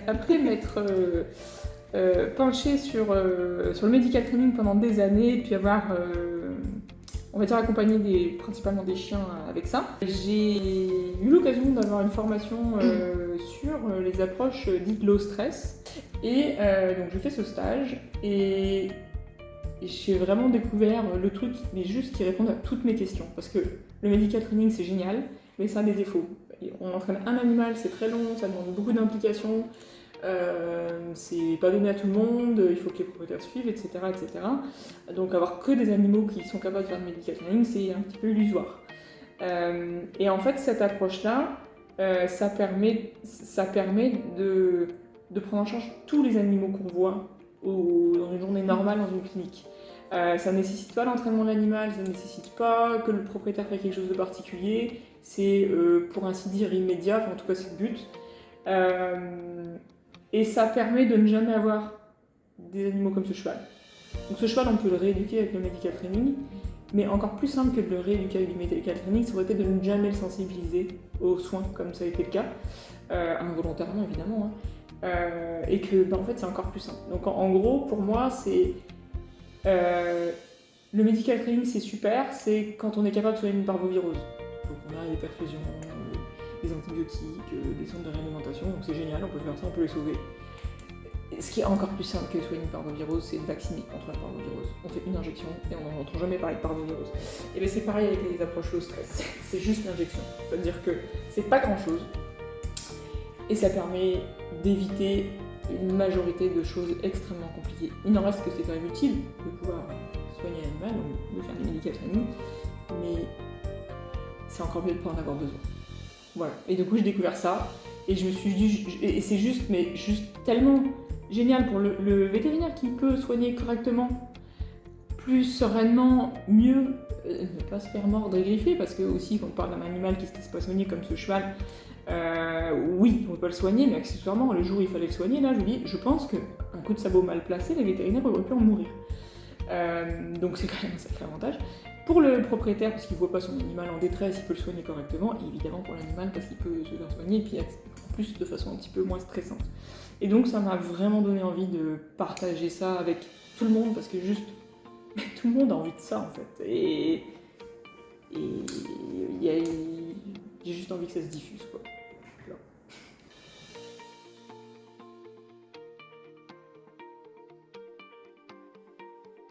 Après m'être penchée sur le medical training pendant des années, et puis avoir, on va dire, accompagné principalement des chiens avec ça, j'ai eu l'occasion d'avoir une formation sur les approches dites low stress. Et donc je fais ce stage, et j'ai vraiment découvert le truc, mais juste qui répond à toutes mes questions. Parce que le medical training, c'est génial, mais ça a des défauts. On entraîne un animal, c'est très long, ça demande beaucoup d'implications, c'est pas donné à tout le monde, il faut que les propriétaires suivent, etc., etc. Donc avoir que des animaux qui sont capables de faire du medical training, c'est un petit peu illusoire. Et en fait, cette approche-là, ça permet de prendre en charge tous les animaux qu'on voit dans une journée normale dans une clinique. Ça ne nécessite pas l'entraînement de l'animal, ça ne nécessite pas que le propriétaire fasse quelque chose de particulier, c'est pour ainsi dire immédiat, enfin en tout cas c'est le but. Et ça permet de ne jamais avoir des animaux comme ce cheval. Donc ce cheval, on peut le rééduquer avec le medical training, mais encore plus simple que de le rééduquer avec du medical training, ça aurait été de ne jamais le sensibiliser aux soins, comme ça a été le cas, involontairement évidemment, hein. Et que en fait c'est encore plus simple. Donc en gros, pour moi, c'est le medical training, c'est super, c'est quand on est capable de soigner une parvovirose. Donc on a des perfusions, des antibiotiques, des centres de réalimentation, donc c'est génial, on peut faire ça, on peut les sauver. Ce qui est encore plus simple que de soigner une parvovirose, c'est de vacciner contre la parvovirose. On fait une injection et on n'entend jamais parler de parvovirose. Et bien c'est pareil avec les approches low stress, c'est juste l'injection. C'est-à-dire que c'est pas grand-chose, et ça permet d'éviter une majorité de choses extrêmement compliquées. Il n'en reste que c'est quand même utile de pouvoir soigner l'animal, ou de faire des medical training, mais c'est encore mieux de ne pas en avoir besoin. Voilà. Et du coup, j'ai découvert ça, et je me suis dit, et c'est juste tellement génial pour le vétérinaire qui peut soigner correctement, plus sereinement, mieux, ne pas se faire mordre et griffer, parce que aussi, quand on parle d'un animal qui se laisse pas soigner comme ce cheval, oui, on peut pas le soigner, mais accessoirement, le jour où il fallait le soigner, là, je pense qu'un coup de sabot mal placé, les vétérinaires auraient pu en mourir. Donc c'est quand même un sacré avantage. Pour le propriétaire, parce qu'il ne voit pas son animal en détresse, il peut le soigner correctement, et évidemment pour l'animal, parce qu'il peut se faire soigner, et puis en plus de façon un petit peu moins stressante. Et donc ça m'a vraiment donné envie de partager ça avec tout le monde, parce que juste, tout le monde a envie de ça en fait. Et j'ai juste envie que ça se diffuse, quoi.